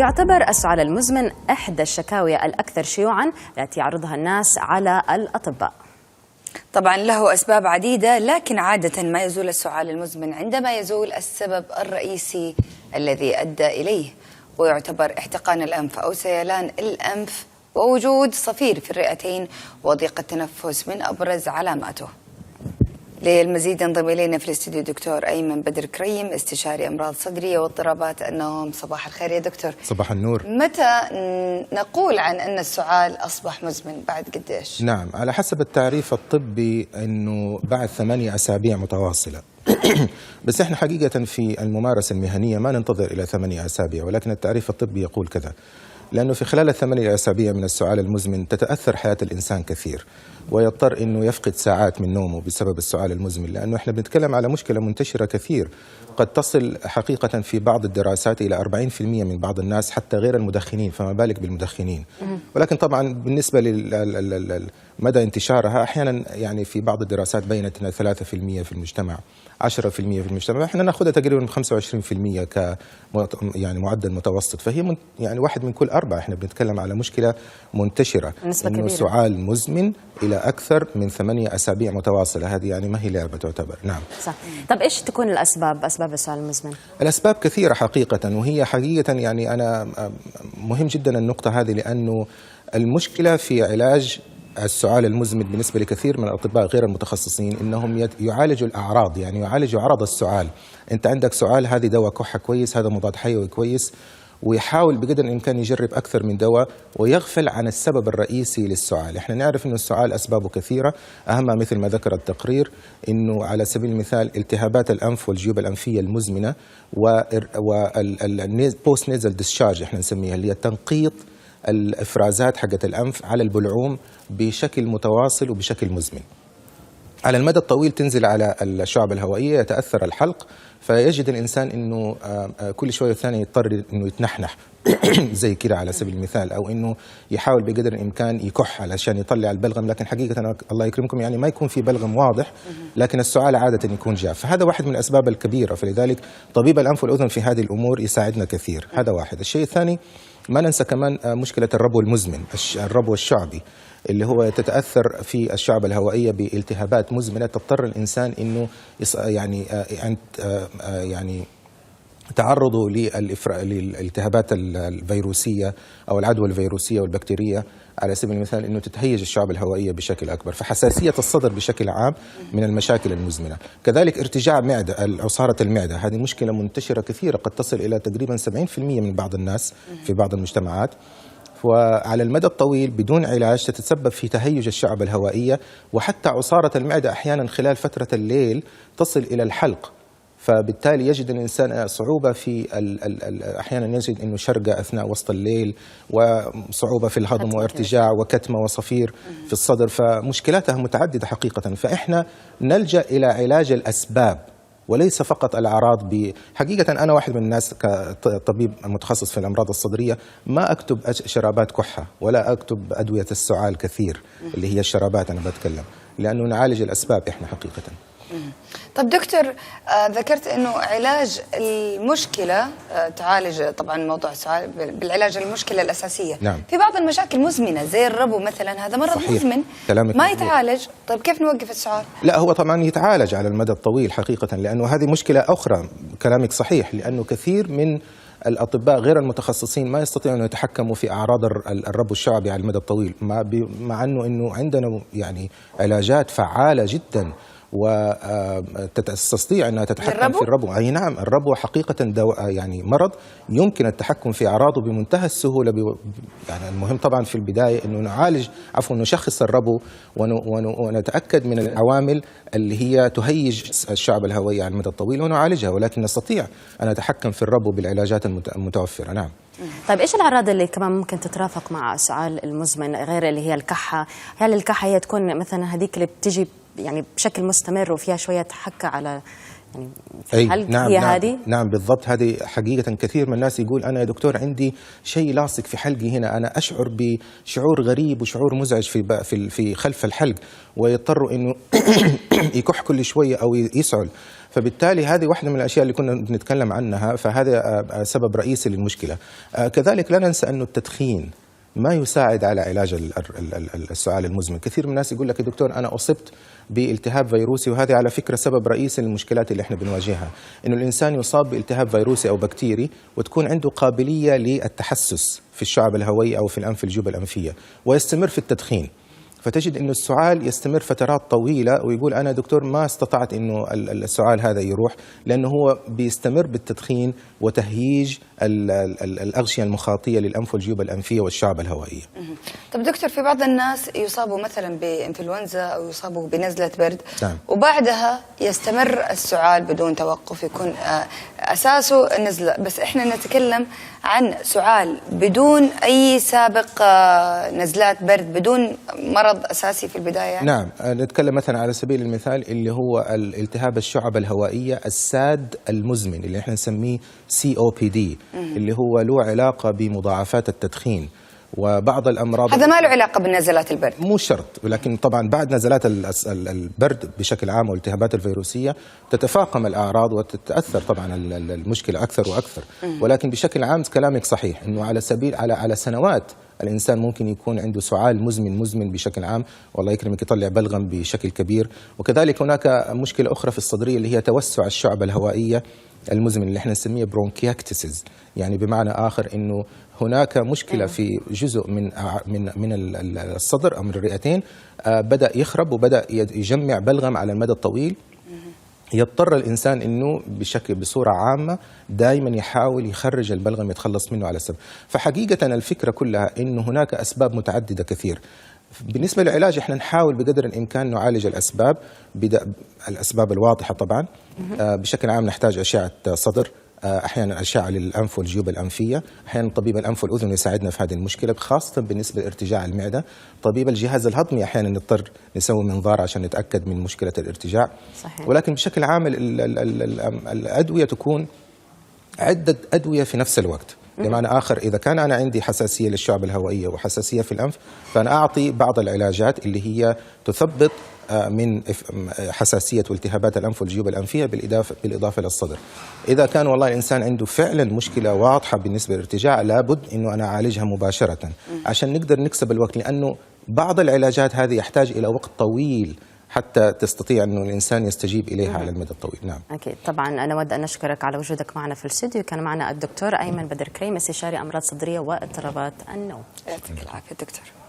يعتبر السعال المزمن إحدى الشكاوي الأكثر شيوعاً التي يعرضها الناس على الأطباء. طبعا له أسباب عديدة، لكن عادة ما يزول السعال المزمن عندما يزول السبب الرئيسي الذي أدى إليه، ويعتبر احتقان الأنف أو سيلان الأنف ووجود صفير في الرئتين وضيق التنفس من أبرز علاماته. للمزيد ينضم إلينا في الاستديو دكتور أيمن بدر كريم، استشاري أمراض صدرية واضطرابات النوم. صباح الخير يا دكتور. صباح النور. متى نقول عن أن السعال أصبح مزمن؟ بعد قديش؟ نعم، على حسب التعريف الطبي أنه بعد 8 أسابيع متواصلة. بس احنا حقيقة في الممارسة المهنية ما ننتظر إلى 8 أسابيع، ولكن التعريف الطبي يقول كذا، لأنه في خلال 8 أسابيع من السعال المزمن تتأثر حياة الإنسان كثير، ويضطر أنه يفقد ساعات من نومه بسبب السعال المزمن، لأنه احنا بنتكلم على مشكلة منتشرة كثير، قد تصل حقيقة في بعض الدراسات إلى 40% من بعض الناس حتى غير المدخنين، فما بالك بالمدخنين. ولكن طبعا بالنسبة لمدى انتشارها أحيانا يعني في بعض الدراسات بينت أن 3% في المجتمع، 10% في المجتمع، احنا ناخذها تقريبا 25% يعني معدل متوسط، فهي يعني 1 من كل 4. احنا بنتكلم على مشكلة منتشرة، انه سعال مزمن إلى أكثر من 8 أسابيع متواصلة، هذه يعني ما هي لعبة تعتبر. نعم صح. طب إيش تكون أسباب السعال المزمن؟ الأسباب كثيرة حقيقة، وهي حقيقة يعني أنا مهم جدا النقطة هذه، لأنه المشكلة في علاج السعال المزمن بالنسبة لكثير من الأطباء غير المتخصصين إنهم يعالجوا الأعراض، يعني يعالجوا عرض السعال. أنت عندك سعال، هذه دواء كحة كويس، هذا مضاد حيوي كويس، ويحاول بقدر الإمكان يجرب أكثر من دواء ويغفل عن السبب الرئيسي للسعال. احنا نعرف إنه السعال أسبابه كثيرة، أهمها مثل ما ذكر التقرير إنه على سبيل المثال التهابات الأنف والجيوب الأنفية المزمنة والبوست نيزل ديسشارج احنا نسميها، اللي هي تنقيط الإفرازات حقت الأنف على البلعوم بشكل متواصل وبشكل مزمن. على المدى الطويل تنزل على الشعب الهوائية، يتأثر الحلق، فيجد الإنسان أنه كل شوية ثانية يضطر أنه يتنحنح زي كده على سبيل المثال، أو أنه يحاول بقدر الإمكان يكح علشان يطلع البلغم، لكن حقيقة الله يكرمكم يعني ما يكون في بلغم واضح، لكن السعال عادة يكون جاف، فهذا واحد من الأسباب الكبيرة. فلذلك طبيب الأنف والأذن في هذه الأمور يساعدنا كثير، هذا واحد. الشيء الثاني ما ننسى كمان مشكلة الربو المزمن، الربو الشعبي، اللي هو تتأثر في الشعب الهوائية بالتهابات مزمنة، تضطر الإنسان إنه يعني تعرضه للالتهابات الفيروسية أو العدوى الفيروسية والبكتيرية، على سبيل المثال إنه تتهيج الشعب الهوائية بشكل أكبر. فحساسية الصدر بشكل عام من المشاكل المزمنة. كذلك ارتجاع معدة، عصارة المعدة، هذه مشكلة منتشرة كثيرة، قد تصل إلى تقريبا 70% من بعض الناس في بعض المجتمعات، وعلى المدى الطويل بدون علاج تتسبب في تهيج الشعب الهوائية، وحتى عصارة المعدة أحيانا خلال فترة الليل تصل إلى الحلق، فبالتالي يجد الإنسان صعوبة في أحيانا يجد أنه شرقة أثناء وسط الليل، وصعوبة في الهضم وارتجاع وكتمة وصفير في الصدر، فمشكلاتها متعددة حقيقة. فإحنا نلجأ إلى علاج الأسباب وليس فقط الأعراض. حقيقة أنا واحد من الناس كطبيب متخصص في الأمراض الصدرية ما أكتب شرابات كحة ولا أكتب أدوية السعال كثير اللي هي الشرابات، أنا بتكلم لأنه نعالج الأسباب إحنا حقيقة. طب دكتور، ذكرت أنه علاج المشكلة تعالج طبعا موضوع السعال بالعلاج المشكلة الأساسية. نعم. في بعض المشاكل مزمنة زي الربو مثلا، هذا مرض صحيح. مزمن ما يتعالج، طيب كيف نوقف السعال؟ لا، هو طبعا يتعالج على المدى الطويل حقيقة، لأنه هذه مشكلة أخرى. كلامك صحيح، لأنه كثير من الأطباء غير المتخصصين ما يستطيعون أن يتحكموا في أعراض الربو الشعبي على المدى الطويل، مع أنه عندنا يعني علاجات فعالة جدا وتستطيع أنها تتحكم في الربو. أي نعم، الربو حقيقة يعني مرض يمكن التحكم في أعراضه بمنتهى السهولة. يعني المهم طبعا في البداية أنه نشخص الربو ونتأكد من العوامل اللي هي تهيج الشعب الهوائي على المدى الطويل ونعالجها، ولكن نستطيع أن نتحكم في الربو بالعلاجات المتوفرة. نعم. طيب إيش الأعراض اللي كمان ممكن تترافق مع السعال المزمن غير اللي هي الكحة؟ هل الكحة هي تكون مثلا هذيك اللي بتجي يعني بشكل مستمر وفيها شوية حكة على يعني في الحلق نعم هي نعم هذه؟ نعم بالضبط. هذه حقيقة كثير من الناس يقول أنا يا دكتور عندي شيء لاصق في حلقي هنا، أنا أشعر بشعور غريب وشعور مزعج في خلف الحلق، ويضطر إنه يكح كل شوية أو يسعل. فبالتالي هذه واحدة من الأشياء اللي كنا بنتكلم عنها، فهذا سبب رئيسي للمشكلة. كذلك لا ننسى أنه التدخين ما يساعد على علاج السعال المزمن. كثير من الناس يقول لك يا دكتور أنا أصبت بالتهاب فيروسي، وهذه على فكرة سبب رئيسي للمشكلات اللي احنا بنواجهها، إنه الإنسان يصاب بالتهاب فيروسي أو بكتيري وتكون عنده قابلية للتحسس في الشعب الهوائي أو في الأنف الجيوب الأنفية، ويستمر في التدخين. فتجد أنه السعال يستمر فترات طويلة، ويقول أنا دكتور ما استطعت أنه السعال هذا يروح، لأنه هو بيستمر بالتدخين وتهييج الأغشية المخاطية للأنف والجيوب الأنفية والشعب الهوائية. طب دكتور، في بعض الناس يصابوا مثلا بإنفلونزا أو يصابوا بنزلة برد، نعم. وبعدها يستمر السعال بدون توقف، يكون أساسه النزلة، بس إحنا نتكلم عن سعال بدون أي سابق نزلات برد، بدون مرض أساسي في البداية. نعم، نتكلم مثلا على سبيل المثال اللي هو الالتهاب الشعب الهوائية الساد المزمن اللي احنا نسميه COPD، اللي هو له علاقة بمضاعفات التدخين وبعض الأمراض. هذا ما له علاقة بنزلات البرد؟ مو شرط، ولكن طبعا بعد نزلات البرد بشكل عام والالتهابات الفيروسية تتفاقم الأعراض وتتأثر طبعا المشكلة أكثر وأكثر. ولكن بشكل عام كلامك صحيح، إنه على سبيل على سنوات الإنسان ممكن يكون عنده سعال مزمن بشكل عام، والله يكرمك يطلع بلغم بشكل كبير. وكذلك هناك مشكلة أخرى في الصدرية اللي هي توسع الشعب الهوائية المزمن اللي احنا نسميه برونكياكتسز، يعني بمعنى آخر إنه هناك مشكلة في جزء من الصدر أو من الرئتين بدأ يخرب وبدأ يجمع بلغم على المدى الطويل. يضطر الإنسان إنه بصورة عامة دائما يحاول يخرج البلغم يتخلص منه على السبب. فحقيقة الفكرة كلها إنه هناك أسباب متعددة كثير. بالنسبة للعلاج احنا نحاول بقدر الإمكان نعالج الأسباب، الأسباب الواضحة طبعا. بشكل عام نحتاج أشعة صدر، أحيانا أشعة للأنف والجيوب الأنفية، أحيانا طبيب الأنف والأذن يساعدنا في هذه المشكلة خاصة بالنسبة لارتجاع المعدة. طبيب الجهاز الهضمي أحيانا نضطر نسوي منظار عشان نتأكد من مشكلة الارتجاع. صحيح. ولكن بشكل عام الأدوية تكون عدة أدوية في نفس الوقت. بمعنى آخر إذا كان أنا عندي حساسية للشعب الهوائية وحساسية في الأنف، فأنا أعطي بعض العلاجات اللي هي تثبط من حساسية والتهابات الأنف والجيوب الأنفية بالإضافة للصدر. إذا كان والله الإنسان عنده فعلا مشكلة واضحة بالنسبة للارتجاع، لابد إنه أنا أعالجها مباشرة عشان نقدر نكسب الوقت، لأنه بعض العلاجات هذه يحتاج إلى وقت طويل حتى تستطيع أنه الإنسان يستجيب إليها على المدى الطويل. نعم أكيد. طبعا أنا أود أن نشكرك على وجودك معنا في الاستوديو. كان معنا الدكتور أيمن بدر كريم، استشاري أمراض صدرية واضطرابات النوم. يعطيك العافية دكتور.